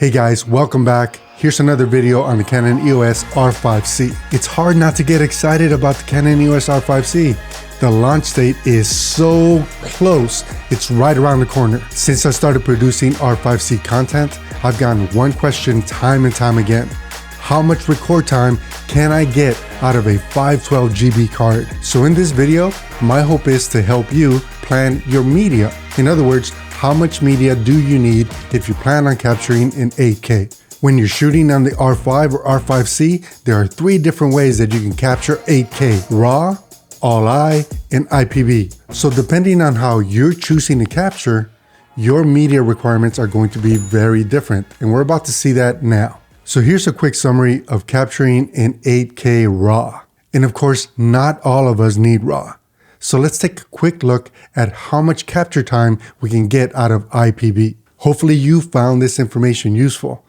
Hey guys, welcome back. Here's another video on the Canon EOS R5C. It's hard not to get excited about the Canon EOS R5C. The launch date is so close, it's right around the corner. Since I started producing R5C content, I've gotten one question time and time again. How much record time can I get out of a 512 GB card? So in this video, my hope is to help you plan your media. In other words, how much media do you need if you plan on capturing in 8K? When you're shooting on the R5 or R5C, there are 3 different ways that you can capture 8K: RAW, All-I, and IPB. So depending on how you're choosing to capture, your media requirements are going to be very different. And we're about to see that now. So here's a quick summary of capturing in 8K RAW. And of course, not all of us need RAW. So let's take a quick look at how much capture time we can get out of IPB. Hopefully you found this information useful.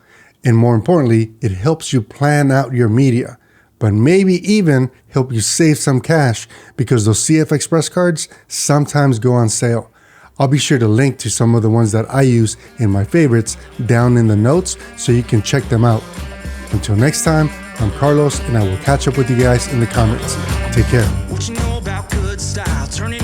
And more importantly, it helps you plan out your media, but maybe even help you save some cash because those CF Express cards sometimes go on sale. I'll be sure to link to some of the ones that I use in my favorites down in the notes so you can check them out. Until next time, I'm Carlos and I will catch up with you guys in the comments. Take care. What you know about good style, turning